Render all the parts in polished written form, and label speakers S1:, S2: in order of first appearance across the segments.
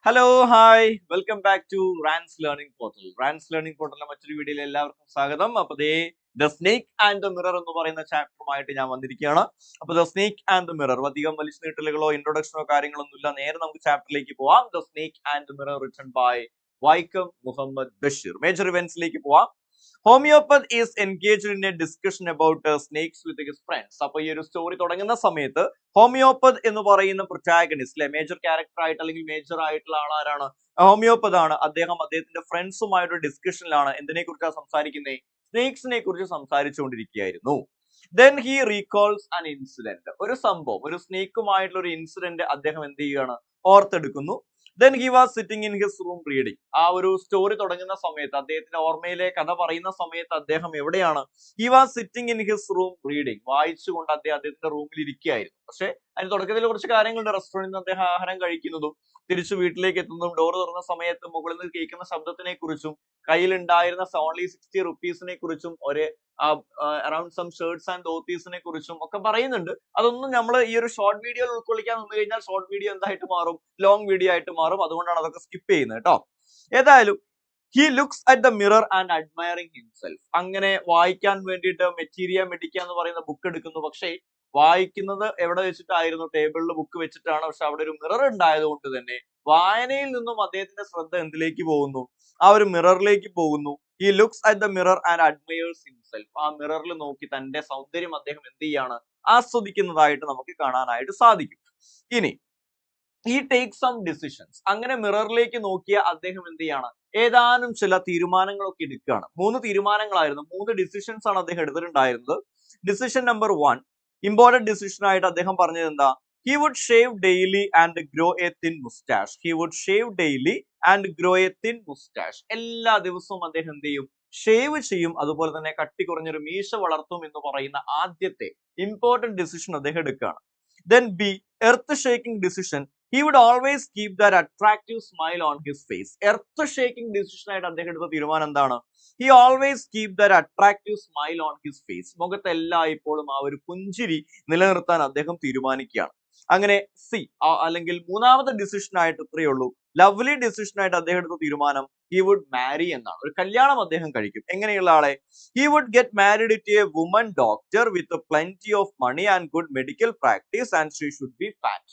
S1: Hello hi welcome back to Rans learning portal. Rans learning പോർട്ടലിലെ മറ്റൊരു വീഡിയോയിൽ എല്ലാവർക്കും സ്വാഗതം. അപ്പൊ the snake and the mirror എന്ന് പറയുന്ന ചാപ്റ്ററുമായിട്ട് ഞാൻ വന്നിരിക്കുകയാണ്. അപ്പൊ the snake and the mirror അധികം വലിച്ചു നീട്ടലുകളോ ഇൻട്രൊഡക്ഷനോ കാര്യങ്ങളൊന്നും ഇല്ല. നേരെ നമുക്ക് ചാപ്റ്ററിലേക്ക് പോവാം. The snake and the mirror written by Vaikom Muhammad Basheer. Major ഇവന്റ്സിലേക്ക് പോവാം. Homeopath is engaged in a discussion about snakes with his friends. അപ്പൊ ഈ ഒരു സ്റ്റോറി തുടങ്ങുന്ന സമയത്ത് ഹോമിയോപ്പത് എന്ന് പറയുന്ന പ്രൊട്ടാഗണിസ്റ്റ് അല്ലെ, മേജർ ക്യാരക്ടർ ആയിട്ട് അല്ലെങ്കിൽ മേജർ ആയിട്ടുള്ള ആളാരാണ്? ഹോമിയോപ്പത് ആണ്. അദ്ദേഹത്തിന്റെ ഫ്രണ്ട്സുമായിട്ട് ഡിസ്കഷനിലാണ്. എന്തിനെ കുറിച്ചാണ് സംസാരിക്കുന്നത്? സ്നേക്സിനെ കുറിച്ച് സംസാരിച്ചുകൊണ്ടിരിക്കുകയായിരുന്നു. Then he recalls an incident. ഒരു സംഭവം, ഒരു സ്നേക്കുമായിട്ടുള്ള ഒരു ഇൻസിഡന്റ് അദ്ദേഹം എന്ത് ചെയ്യുകയാണ്? ഓർത്തെടുക്കുന്നു. Then he was sitting in his room reading. ആ ഒരു സ്റ്റോറി തുടങ്ങുന്ന സമയത്ത്, അദ്ദേഹത്തിന്റെ ഓർമ്മയിലെ കഥ പറയുന്ന സമയത്ത് അദ്ദേഹം എവിടെയാണ്? He was sitting in his room reading. വായിച്ചുകൊണ്ട് അദ്ദേഹത്തിന്റെ റൂമിൽ ഇരിക്കുകയായിരുന്നു. പക്ഷെ അതിന് തുടക്കത്തിൽ കുറച്ച് കാര്യങ്ങളുണ്ട്. റെസ്റ്റോറന്റിൽ നിന്ന് അദ്ദേഹം ആഹാരം കഴിക്കുന്നതും തിരിച്ചു വീട്ടിലേക്ക് എത്തുന്നതും ഡോർ തുറന്ന സമയത്ത് മുകളിൽ നിന്ന് കേൾക്കുന്ന ശബ്ദത്തിനെ കുറിച്ചും കയ്യിലുണ്ടായിരുന്ന ഓൺലി 60 റുപ്പീസിനെ കുറിച്ചും ഒരു അറൌണ്ട് സം ഷർട്ട്സ് ആൻഡ് ധോത്തീസിനെ കുറിച്ചും ഒക്കെ പറയുന്നുണ്ട്. അതൊന്നും നമ്മൾ ഈ ഒരു ഷോർട്ട് വീഡിയോയിൽ ഉൾക്കൊള്ളിക്കാൻ നിന്ന് കഴിഞ്ഞാൽ ഷോർട്ട് വീഡിയോ എന്തായിട്ട് മാറും? ലോങ് വീഡിയോ ആയിട്ട് മാറും. അതുകൊണ്ടാണ് അതൊക്കെ സ്കിപ്പ് ചെയ്യുന്നത് കേട്ടോ. ഏതായാലും he looks at the mirror and admiring himself. അങ്ങനെ വായിക്കാൻ വേണ്ടിയിട്ട് മെറ്റീരിയ മെഡിക്ക എന്ന് പറയുന്ന ബുക്ക് എടുക്കുന്നു. പക്ഷേ വായിക്കുന്നത് എവിടെ വെച്ചിട്ടായിരുന്നു? ടേബിളിൽ ബുക്ക് വെച്ചിട്ടാണ്. പക്ഷെ അവിടെ ഒരു മിറർ ഉണ്ടായതുകൊണ്ട് തന്നെ വായനയിൽ നിന്നും അദ്ദേഹത്തിന്റെ ശ്രദ്ധ എന്തിലേക്ക് പോകുന്നു? ആ ഒരു മിററിലേക്ക് പോകുന്നു. He looks at the mirror and admires himself. ആ മിററിൽ നോക്കി തന്റെ സൗന്ദര്യം അദ്ദേഹം എന്ത് ചെയ്യാണ്? ആസ്വദിക്കുന്നതായിട്ട് നമുക്ക് കാണാനായിട്ട് സാധിക്കും. ഇനി he takes some decisions. അങ്ങനെ മിററിലേക്ക് നോക്കിയ അദ്ദേഹം എന്ത് ചെയ്യാണ്? ഏതാനും ചില തീരുമാനങ്ങളൊക്കെ എടുക്കുകയാണ്. 3 തീരുമാനങ്ങളായിരുന്നു, 3 ഡിസിഷൻസ് ആണ് അദ്ദേഹം എടുത്തിട്ടുണ്ടായിരുന്നത്. ഡിസിഷൻ നമ്പർ 1, ഇമ്പോർട്ടന്റ് ഡിസിഷൻ ആയിട്ട് അദ്ദേഹം പറഞ്ഞത് എന്താ? He would shave daily and grow a thin mustache. He would shave daily and grow a thin mustache. എല്ലാ ദിവസവും അദ്ദേഹം എന്ത് ചെയ്യും? ഷേവ് ചെയ്യും. അതുപോലെ തന്നെ കട്ടി കുറഞ്ഞൊരു മീശ വളർത്തും എന്ന് പറയുന്ന ആദ്യത്തെ ഇമ്പോർട്ടന്റ് ഡിസിഷൻ അദ്ദേഹം എടുക്കുകയാണ്. Then B, earth shaking decision. He would always keep that attractive smile on his face. Earth shaking decision ആയിട്ട് അദ്ദേഹം എടുത്ത തീരുമാനം എന്താണ്? He always keep that attractive smile on his face. മുഖത്ത് എല്ലായ്പ്പോഴും ആ ഒരു പുഞ്ചിരി നിലനിർത്താൻ അദ്ദേഹം തീരുമാനിക്കുകയാണ്. അങ്ങനെ സി അല്ലെങ്കിൽ മൂന്നാമത്തെ ഡിസിഷൻ ആയിട്ട് ഇത്രയേ ഉള്ളൂ. ലവ്ലി ഡിസിഷൻ ആയിട്ട് അദ്ദേഹം എടുത്ത തീരുമാനം he would marry എന്നാണ്. ഒരു കല്യാണം അദ്ദേഹം കഴിക്കും. എങ്ങനെയുള്ള ആളെ? He would get married to a woman doctor with plenty of money and good medical practice and she should be fat.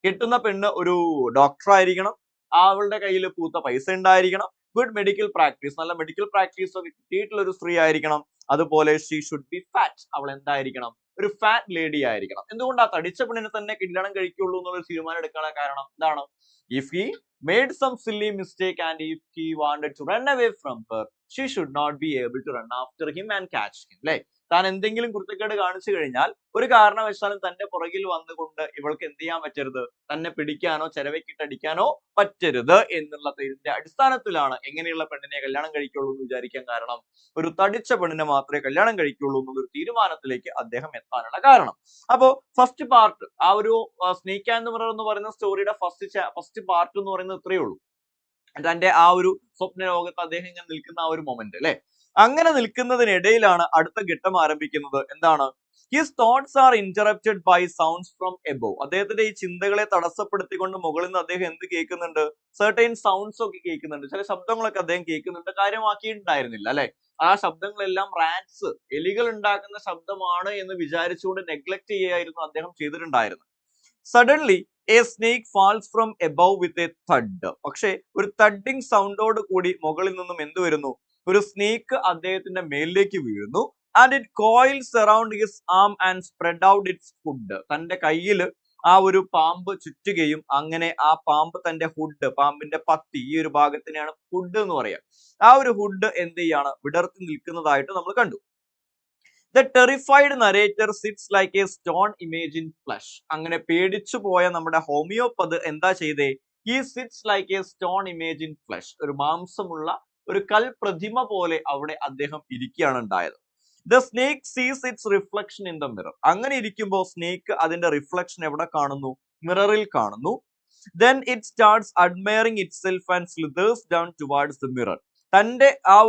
S1: കിട്ടുന്ന പെണ്ണ് ഒരു ഡോക്ടർ ആയിരിക്കണം, അവളുടെ കയ്യിൽ പൂത്ത പൈസ ഉണ്ടായിരിക്കണം, ഗുഡ് മെഡിക്കൽ പ്രാക്ടീസ്, നല്ല മെഡിക്കൽ പ്രാക്ടീസ് ഒക്കെ കിട്ടിയിട്ടുള്ള ഒരു സ്ത്രീ ആയിരിക്കണം. അതുപോലെ ഷീ ഷുഡ് ബി ഫാറ്റ്, അവൾ എന്തായിരിക്കണം? ഒരു ഫാറ്റ് ലേഡി ആയിരിക്കണം. എന്തുകൊണ്ട് ആ തടിച്ച പെണ്ണിനെ തന്നെ കല്യാണം കഴിക്കുള്ളൂ എന്നുള്ള തീരുമാനം എടുക്കാനുള്ള കാരണം എന്താണ്? If he made some silly mistake and if he wanted to run away from her, she should not be able to run after him and catch him. അല്ലേ? താൻ എന്തെങ്കിലും കുരുത്തക്കേട് കാണിച്ചു കഴിഞ്ഞാൽ ഒരു കാരണവശാലും തന്റെ പുറകിൽ വന്നുകൊണ്ട് ഇവൾക്ക് എന്ത് ചെയ്യാൻ പറ്റരുത്? തന്നെ പിടിക്കാനോ ചെരവയ്ക്കിട്ടടിക്കാനോ പറ്റരുത് എന്നുള്ളതിന്റെ അടിസ്ഥാനത്തിലാണ് എങ്ങനെയുള്ള പെണ്ണിനെ കല്യാണം കഴിക്കുള്ളൂ എന്ന് വിചാരിക്കാൻ കാരണം. ഒരു തടിച്ച പെണ്ണിനെ മാത്രമേ കല്യാണം കഴിക്കുള്ളൂ എന്നുള്ളൊരു തീരുമാനത്തിലേക്ക് അദ്ദേഹം എത്താനുള്ള കാരണം. അപ്പോ ഫസ്റ്റ് പാർട്ട്, ആ ഒരു സ്നേക്ക് ആൻഡ് മിറർ എന്ന് പറയുന്ന സ്റ്റോറിയുടെ ഫസ്റ്റ് പാർട്ട് എന്ന് പറയുന്നത് ഇത്രയേ ഉള്ളൂ. തന്റെ ആ ഒരു സ്വപ്ന ലോകത്ത് അദ്ദേഹം ഇങ്ങനെ നിൽക്കുന്ന ആ ഒരു മൊമെന്റ് അല്ലെ. അങ്ങനെ നിൽക്കുന്നതിനിടയിലാണ് അടുത്ത ഘട്ടം ആരംഭിക്കുന്നത്. എന്താണ്? His thoughts are interrupted by sounds from above. അദ്ദേഹത്തിന്റെ ഈ ചിന്തകളെ തടസ്സപ്പെടുത്തിക്കൊണ്ട് മുകളിൽ നിന്ന് അദ്ദേഹം എന്ത് കേൾക്കുന്നുണ്ട്? സർട്ടൈൻ സൗണ്ട്സ് ഒക്കെ കേൾക്കുന്നുണ്ട്. ചില ശബ്ദങ്ങളൊക്കെ അദ്ദേഹം കേൾക്കുന്നുണ്ട്. കാര്യമാക്കിയിട്ടുണ്ടായിരുന്നില്ല അല്ലെ. ആ ശബ്ദങ്ങളെല്ലാം റാറ്റ്സ്, എലികൾ ഉണ്ടാക്കുന്ന ശബ്ദമാണ് എന്ന് വിചാരിച്ചുകൊണ്ട് നെഗ്ലക്ട് ചെയ്യായിരുന്നു അദ്ദേഹം ചെയ്തിട്ടുണ്ടായിരുന്നത്. Suddenly a snake falls from above with a thud. പക്ഷേ ഒരു തഡിങ് സൗണ്ടോട് കൂടി മുകളിൽ നിന്നും എന്ത് വരുന്നു? ഒരു സ്നേക്ക് അദ്ദേഹത്തിന്റെ മേലിലേക്ക് വീഴുന്നു. And it coils around his arm and spread out its food. തന്റെ കയ്യിൽ ആ ഒരു പാമ്പ് ചുറ്റുകയും അങ്ങനെ ആ പാമ്പ് തന്റെ ഹുഡ്, പാമ്പിന്റെ പത്തി, ഈ ഒരു ഭാഗത്തിനെയാണ് ഹുഡ് എന്ന് പറയാം. ആ ഒരു ഹുഡ് എന്ത് ചെയ്യാണ്? വിടർത്തി നിൽക്കുന്നതായിട്ട് നമ്മൾ കണ്ടു. The terrified narrator sits like a stone image in flesh. അങ്ങനെ പേടിച്ചു പോയ നമ്മുടെ ഹോമിയോപ്പത് എന്താ ചെയ്തേ? He sits like a stone image in flesh. ഒരു മാംസമുള്ള ഒരു കൽപ്രതിമ പോലെ അവിടെ അദ്ദേഹം ഇരിക്കുകയാണ് ഉണ്ടായത്. The snake sees its reflection in the mirror. അങ്ങനെ ഇരിക്കുമ്പോൾ സ്നേക്ക് അതിന്റെ റിഫ്ലക്ഷൻ എവിടെ കാണുന്നു? മിററിൽ കാണുന്നു. Then it starts admiring itself and slithers down towards the mirror. തന്റെ ആ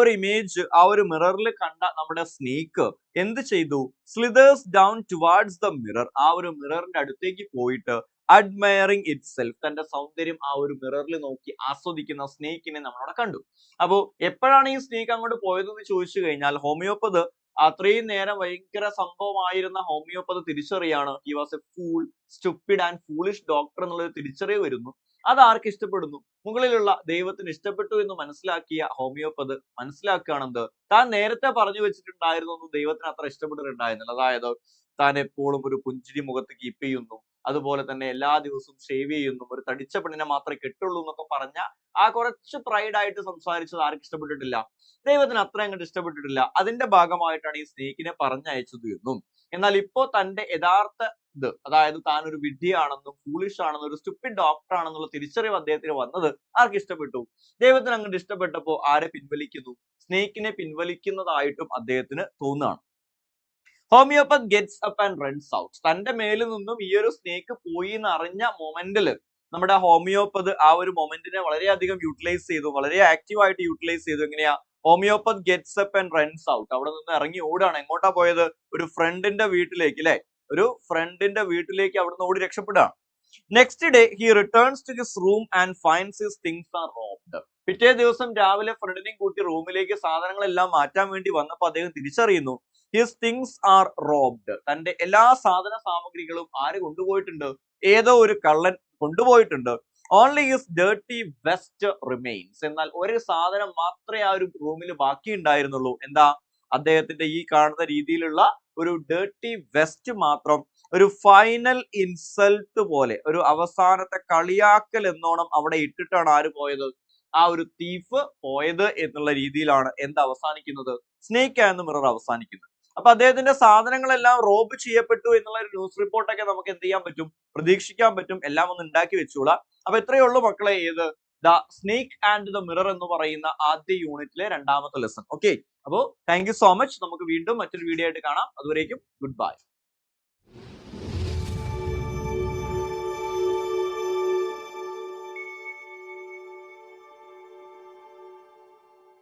S1: ഒരു ഇമേജ് ആ ഒരു മിററിൽ കണ്ട നമ്മുടെ സ്നേക്ക് എന്ത് ചെയ്തു? സ്ലിതേഴ്സ് ഡൗൺ ടുവാർഡ്സ് ദ മിറർ. ആ ഒരു മിററിന്റെ അടുത്തേക്ക് പോയിട്ട് അഡ്മയറിങ് ഇറ്റ് സെൽഫ്, തന്റെ സൗന്ദര്യം ആ ഒരു മിററിൽ നോക്കി ആസ്വദിക്കുന്ന സ്നേക്കിനെ നമ്മളവിടെ കണ്ടു. അപ്പോ എപ്പോഴാണ് ഈ സ്നേക്ക് അങ്ങോട്ട് പോയതെന്ന് ചോദിച്ചു കഴിഞ്ഞാൽ ഹോമിയോപ്പത് അത്രയും നേരം ഭയങ്കര സംഭവമായിരുന്ന ഹോമിയോപ്പത് തിരിച്ചറിയാണ് he was a fool, stupid and foolish doctor എന്നുള്ളൊരു തിരിച്ചറിവ് വരുന്നു. അത് ആർക്ക് ഇഷ്ടപ്പെടുന്നു? മുകളിലുള്ള ദൈവത്തിന് ഇഷ്ടപ്പെട്ടു എന്ന് മനസ്സിലാക്കിയ ഹോമിയോപ്പത് മനസ്സിലാക്കുകയാണെന്ത്, താൻ നേരത്തെ പറഞ്ഞു വെച്ചിട്ടുണ്ടായിരുന്നു ഒന്നും ദൈവത്തിന് അത്ര ഇഷ്ടപ്പെട്ടിട്ടുണ്ടായിരുന്നില്ല. അതായത് താൻ എപ്പോഴും ഒരു പുഞ്ചിരി മുഖത്ത് കീപ്പ് ചെയ്യുന്നു, അതുപോലെ തന്നെ എല്ലാ ദിവസവും ഷേവ് ചെയ്യുന്നു, ഒരു തടിച്ച പെണ്ണിനെ മാത്രമേ കെട്ടുള്ളൂ എന്നൊക്കെ പറഞ്ഞ ആ കുറച്ച് പ്രൈഡ് ആയിട്ട് സംസാരിച്ചത് ആർക്ക് ഇഷ്ടപ്പെട്ടിട്ടില്ല? ദൈവത്തിന് അത്ര അങ്ങോട്ട് ഇഷ്ടപ്പെട്ടിട്ടില്ല. അതിന്റെ ഭാഗമായിട്ടാണ് ഈ സ്നേക്കിനെ പറഞ്ഞയച്ചത് എന്നും, എന്നാൽ ഇപ്പോ തന്റെ യഥാർത്ഥ അതായത് താൻ ഒരു വിഡ്ഢിയാണെന്നും ഫൂളിഷ് ആണെന്നും ഒരു സ്റ്റുപ്പിഡ് ഡോക്ടർ ആണെന്നുള്ള തിരിച്ചറിവ് അദ്ദേഹത്തിന് വന്നത് ആർക്ക് ഇഷ്ടപ്പെട്ടു? ദൈവത്തിന് അങ്ങോട്ട് ഇഷ്ടപ്പെട്ടപ്പോ ആരെ പിൻവലിക്കുന്നു? സ്നേക്കിനെ പിൻവലിക്കുന്നതായിട്ടും അദ്ദേഹത്തിന് തോന്നുകയാണ്. ഹോമിയോപ്പത് gets up and runs out. തന്റെ മേലിൽ നിന്നും ഈ ഒരു സ്നേക്ക് പോയി എന്ന് അറിഞ്ഞ മൊമെന്റില് നമ്മുടെ ഹോമിയോപ്പത് ആ ഒരു മൊമെന്റിനെ വളരെയധികം യൂട്ടിലൈസ് ചെയ്തു, വളരെ ആക്റ്റീവ് ആയിട്ട് യൂട്ടിലൈസ് ചെയ്തു. എങ്ങനെയാ? ഹോമിയോപ്പത് gets up and runs out. അവിടെ നിന്ന് ഇറങ്ങി ഓടാണ്. എങ്ങോട്ടാ പോയത്? ഒരു ഫ്രണ്ടിന്റെ വീട്ടിലേക്ക്, അല്ലെ? ഒരു ഫ്രണ്ടിന്റെ വീട്ടിലേക്ക് അവിടുന്ന് ഓടി രക്ഷപ്പെടുകയാണ്. Next day he returns to his room and finds his things are robbed. പിറ്റേ ദിവസം രാവിലെ ഫ്രണ്ടിനെയും കൂട്ടി റൂമിലേക്ക് സാധനങ്ങളെല്ലാം മാറ്റാൻ വേണ്ടി വന്നപ്പോൾ അദ്ദേഹം തിരിച്ചറിയുന്നു ഹിസ് തിങ്സ് ആർ റോബ്ഡ്. തന്റെ എല്ലാ സാധന സാമഗ്രികളും ആര് കൊണ്ടുപോയിട്ടുണ്ട്? ഏതോ ഒരു കള്ളൻ കൊണ്ടുപോയിട്ടുണ്ട്. Only his dirty vest remains. എന്നാൽ ഒരു സാധനം മാത്രമേ ആ ഒരു റൂമിൽ ബാക്കി ഉണ്ടായിരുന്നുള്ളൂ. എന്താ? അദ്ദേഹത്തിന്റെ ഈ കാണുന്ന രീതിയിലുള്ള ഒരു ഡേർട്ടി വെസ്റ്റ് മാത്രം ഒരു ഫൈനൽ ഇൻസൾട്ട് പോലെ, ഒരു അവസാനത്തെ കളിയാക്കൽ എന്നോണം അവിടെ ഇട്ടിട്ടാണ് ആര് പോയത്? ആ ഒരു തീഫ് പോയത് എന്നുള്ള രീതിയിലാണ് എന്ത് അവസാനിക്കുന്നത്? സ്നേക്ക് ആൻഡ് മിറർ അവസാനിക്കുന്നത്. അപ്പൊ അദ്ദേഹത്തിന്റെ സാധനങ്ങളെല്ലാം റോബ് ചെയ്യപ്പെട്ടു എന്നുള്ള ഒരു ന്യൂസ് റിപ്പോർട്ടൊക്കെ നമുക്ക് എന്ത് ചെയ്യാൻ പറ്റും? പ്രതീക്ഷിക്കാൻ പറ്റും. എല്ലാം ഒന്ന് ഉണ്ടാക്കി വെച്ചോളാം. അപ്പൊ ഇത്രയേ ഉള്ളൂ മക്കളെ. ഏത്? The snake and the mirror എന്ന് പറയുന്ന ആദ്യ യൂണിറ്റിലെ രണ്ടാമത്തെ ലെസൺ. ഓക്കെ, അപ്പോ താങ്ക് യു സോ മച്ച്. നമുക്ക് വീണ്ടും മറ്റൊരു വീഡിയോ ആയിട്ട് കാണാം. അതുവരേക്കും ഗുഡ് ബൈ.